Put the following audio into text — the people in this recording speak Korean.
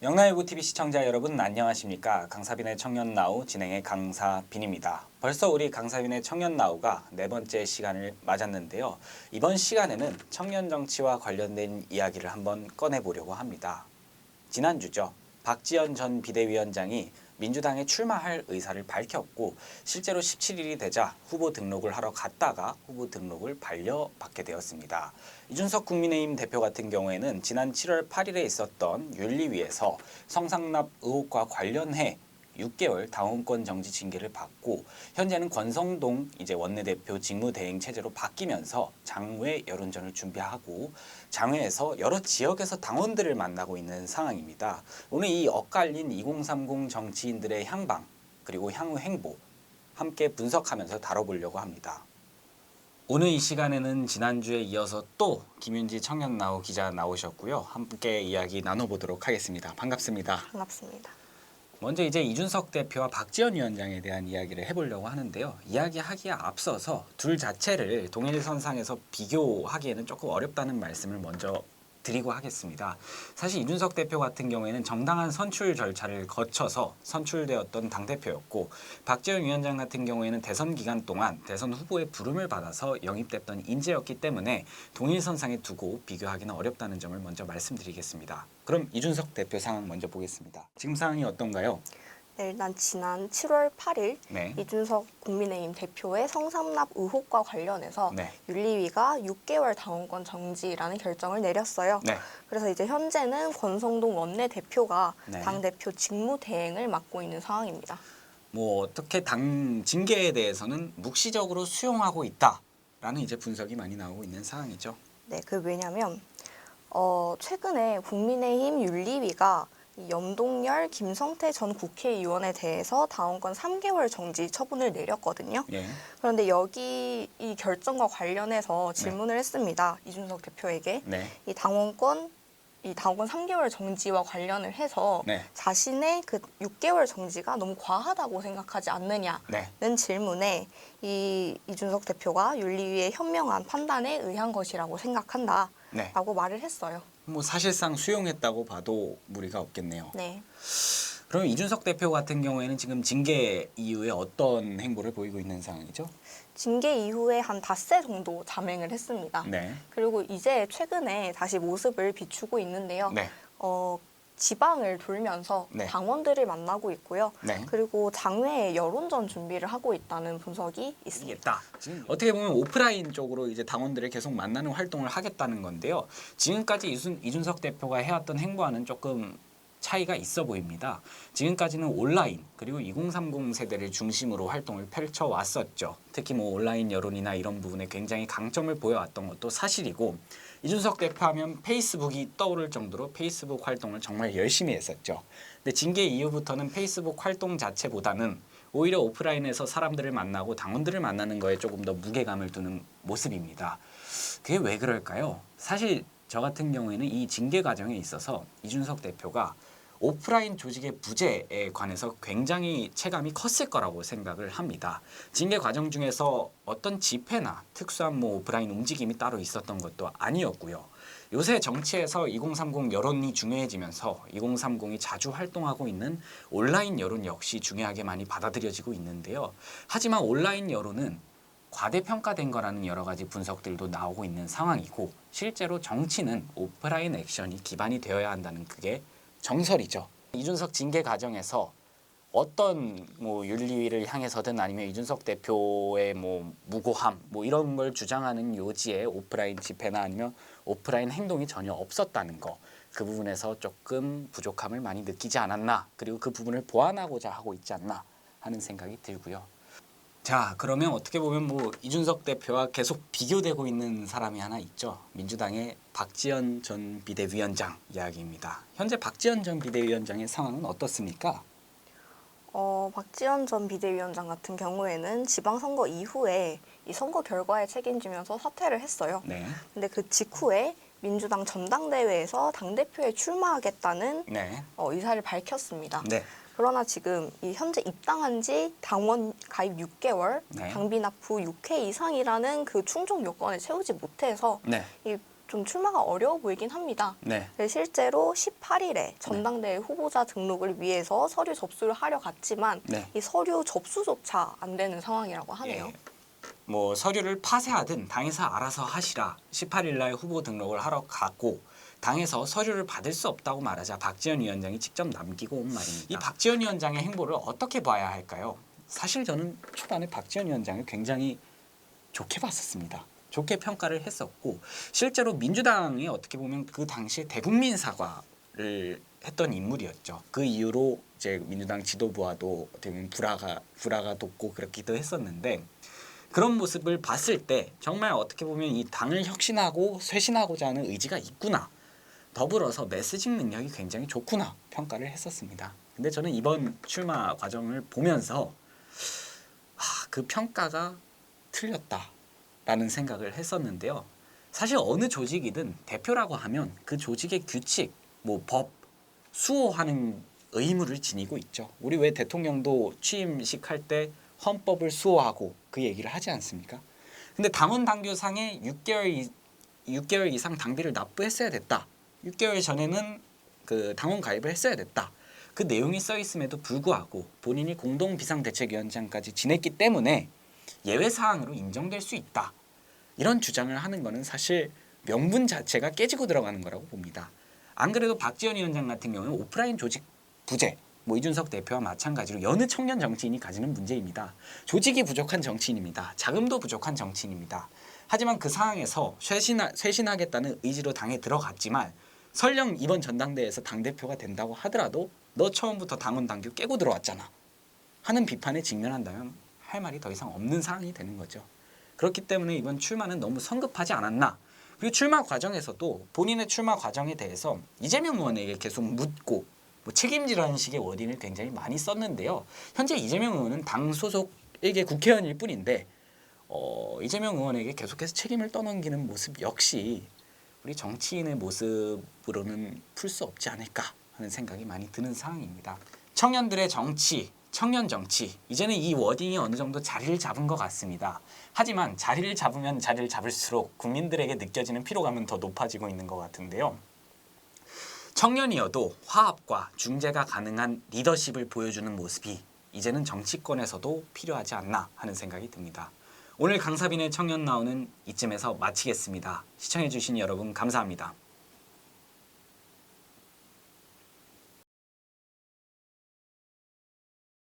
영나유구 TV 시청자 여러분 안녕하십니까? 강사빈의 청년나우 진행의 강사빈입니다. 벌써 우리 강사빈의 청년나우가 네 번째 시간을 맞았는데요. 이번 시간에는 청년 정치와 관련된 이야기를 한번 꺼내보려고 합니다. 지난주죠. 박지원 전 비대위원장이 민주당에 출마할 의사를 밝혔고 실제로 17일이 되자 후보 등록을 하러 갔다가 후보 등록을 반려받게 되었습니다. 이준석 국민의힘 대표 같은 경우에는 지난 7월 8일에 있었던 윤리위에서 성상납 의혹과 관련해 6개월 당원권 정지 징계를 받고 현재는 권성동 원내대표 직무대행 체제로 바뀌면서 장외 여론전을 준비하고 장외에서 여러 지역에서 당원들을 만나고 있는 상황입니다. 오늘 이 엇갈린 2030 정치인들의 향방 그리고 향후 행보 함께 분석하면서 다뤄보려고 합니다. 오늘 이 시간에는 지난주에 이어서 또 김윤지 청년나우 기자 나오셨고요. 함께 이야기 나눠보도록 하겠습니다. 반갑습니다. 반갑습니다. 먼저 이제 이준석 대표와 박지원 위원장에 대한 이야기를 해보려고 하는데요. 이야기하기에 앞서서 둘 자체를 동일선상에서 비교하기에는 조금 어렵다는 말씀을 먼저 드리고 하겠습니다. 사실 이준석 대표 같은 경우에는 정당한 선출 절차를 거쳐서 선출되었던 당대표였고 박지원 위원장 같은 경우에는 대선 기간 동안 대선 후보의 부름을 받아서 영입됐던 인재였기 때문에 동일선상에 두고 비교하기는 어렵다는 점을 먼저 말씀드리겠습니다. 그럼 이준석 대표 상황 먼저 보겠습니다. 지금 상황이 어떤가요? 네, 일단 지난 7월 8일 네. 이준석 국민의힘 대표의 성상납 의혹과 관련해서 네. 윤리위가 6개월 당원권 정지라는 결정을 내렸어요. 네. 그래서 이제 현재는 권성동 원내대표가 네. 당대표 직무 대행을 맡고 있는 상황입니다. 뭐 어떻게 당 징계에 대해서는 묵시적으로 수용하고 있다라는 이제 분석이 많이 나오고 있는 상황이죠. 네, 왜냐면 최근에 국민의힘 윤리위가 이 염동열, 김성태 전 국회의원에 대해서 당원권 3개월 정지 처분을 내렸거든요. 예. 그런데 여기 이 결정과 관련해서 질문을 했습니다. 이준석 대표에게. 네. 이 당원권 3개월 정지와 관련을 해서 네. 자신의 그 6개월 정지가 너무 과하다고 생각하지 않느냐는 네. 질문에 이준석 대표가 윤리위의 현명한 판단에 의한 것이라고 생각한다. 네. 라고 말을 했어요. 뭐 사실상 수용했다고 봐도 무리가 없겠네요. 네. 그럼 이준석 대표 같은 경우에는 지금 징계 이후에 어떤 행보를 보이고 있는 상황이죠? 징계 이후에 한 닷새 정도 잠행을 했습니다. 네. 그리고 이제 최근에 다시 모습을 비추고 있는데요. 네. 지방을 돌면서 네. 당원들을 만나고 있고요. 네. 그리고 장외에 여론전 준비를 하고 있다는 분석이 있습니다. 있다. 지금 어떻게 보면 오프라인 쪽으로 이제 당원들을 계속 만나는 활동을 하겠다는 건데요. 지금까지 이준석 대표가 해왔던 행보와는 조금 차이가 있어 보입니다. 지금까지는 온라인 그리고 2030 세대를 중심으로 활동을 펼쳐왔었죠. 특히 뭐 온라인 여론이나 이런 부분에 굉장히 강점을 보여왔던 것도 사실이고 이준석 대표 하면 페이스북이 떠오를 정도로 페이스북 활동을 정말 열심히 했었죠. 근데 징계 이후부터는 페이스북 활동 자체보다는 오히려 오프라인에서 사람들을 만나고 당원들을 만나는 거에 조금 더 무게감을 두는 모습입니다. 그게 왜 그럴까요? 사실 저 같은 경우에는 이 징계 과정에 있어서 이준석 대표가 오프라인 조직의 부재에 관해서 굉장히 체감이 컸을 거라고 생각을 합니다. 징계 과정 중에서 어떤 집회나 특수한 오프라인 움직임이 따로 있었던 것도 아니었고요. 요새 정치에서 2030 여론이 중요해지면서 2030이 자주 활동하고 있는 온라인 여론 역시 중요하게 많이 받아들여지고 있는데요. 하지만 온라인 여론은 과대평가된 거라는 여러 가지 분석들도 나오고 있는 상황이고 실제로 정치는 오프라인 액션이 기반이 되어야 한다는 그게 정설이죠. 이준석 징계 과정에서 어떤 윤리위를 향해서든 아니면 이준석 대표의 무고함 이런 걸 주장하는 요지에 오프라인 집회나 아니면 오프라인 행동이 전혀 없었다는 거. 그 부분에서 조금 부족함을 많이 느끼지 않았나. 그리고 그 부분을 보완하고자 하고 있지 않나 하는 생각이 들고요. 자, 그러면 어떻게 보면 이준석 대표와 계속 비교되고 있는 사람이 하나 있죠. 민주당의 박지원 전 비대위원장 이야기입니다. 현재 박지원 전 비대위원장의 상황은 어떻습니까? 박지원 전 비대위원장 같은 경우에는 지방선거 이후에 이 선거 결과에 책임지면서 사퇴를 했어요. 네. 근데 그 직후에 민주당 전당대회에서 당대표에 출마하겠다는 네. 의사를 밝혔습니다. 네. 그러나 지금 이 현재 입당한 지 당원 가입 6개월, 네. 당비 납후 6회 이상이라는 그 충족 요건을 채우지 못해서 네. 이 좀 출마가 어려워 보이긴 합니다. 네. 네, 실제로 18일에 전당대회 후보자 등록을 위해서 서류 접수를 하려 갔지만 네. 이 서류 접수조차 안 되는 상황이라고 하네요. 예. 뭐 서류를 파쇄하든 당에서 알아서 하시라. 18일 날 후보 등록을 하러 갔고 당에서 서류를 받을 수 없다고 말하자 박지원 위원장이 직접 남기고 온 말입니다. 이 박지원 위원장의 행보를 어떻게 봐야 할까요? 사실 저는 초반에 박지원 위원장을 굉장히 좋게 봤었습니다. 좋게 평가를 했었고 실제로 민주당이 어떻게 보면 그 당시에 대국민 사과를 했던 인물이었죠. 그 이후로 이제 민주당 지도부와도 어떻게 보면 불화가 돋고 그렇기도 했었는데 그런 모습을 봤을 때 정말 어떻게 보면 이 당을 혁신하고 쇄신하고자 하는 의지가 있구나. 더불어서 메시징 능력이 굉장히 좋구나 평가를 했었습니다. 근데 저는 이번 출마 과정을 보면서 그 평가가 틀렸다라는 생각을 했었는데요. 사실 어느 조직이든 대표라고 하면 그 조직의 규칙, 뭐 법, 수호하는 의무를 지니고 있죠. 우리 왜 대통령도 취임식 할 때 헌법을 수호하고 그 얘기를 하지 않습니까? 근데 당원 당규상에 6개월 이상 당비를 납부했어야 됐다. 6개월 전에는 그 당원 가입을 했어야 됐다. 그 내용이 써 있음에도 불구하고 본인이 공동 비상대책위원장까지 지냈기 때문에 예외 사항으로 인정될 수 있다. 이런 주장을 하는 거는 사실 명분 자체가 깨지고 들어가는 거라고 봅니다. 안 그래도 박지원 위원장 같은 경우는 오프라인 조직 부재, 뭐 이준석 대표와 마찬가지로 여느 청년 정치인이 가지는 문제입니다. 조직이 부족한 정치인입니다. 자금도 부족한 정치인입니다. 하지만 그 상황에서 쇄신하겠다는 의지로 당에 들어갔지만 설령 이번 전당대회에서 당대표가 된다고 하더라도 너 처음부터 당원 당규 깨고 들어왔잖아 하는 비판에 직면한다면 할 말이 더 이상 없는 상황이 되는 거죠. 그렇기 때문에 이번 출마는 너무 성급하지 않았나. 그리고 출마 과정에서도 본인의 출마 과정에 대해서 이재명 의원에게 계속 묻고 뭐 책임지라는 식의 워딩을 굉장히 많이 썼는데요. 현재 이재명 의원은 당 소속 일개 국회의원일 뿐인데 이재명 의원에게 계속해서 책임을 떠넘기는 모습 역시 우리 정치인의 모습으로는 풀 수 없지 않을까 하는 생각이 많이 드는 상황입니다. 청년들의 정치, 청년 정치, 이제는 이 워딩이 어느 정도 자리를 잡은 것 같습니다. 하지만 자리를 잡으면 자리를 잡을수록 국민들에게 느껴지는 피로감은 더 높아지고 있는 것 같은데요. 청년이어도 화합과 중재가 가능한 리더십을 보여주는 모습이 이제는 정치권에서도 필요하지 않나 하는 생각이 듭니다. 오늘 강사빈의 청년 나오는 이쯤에서 마치겠습니다. 시청해주신 여러분 감사합니다.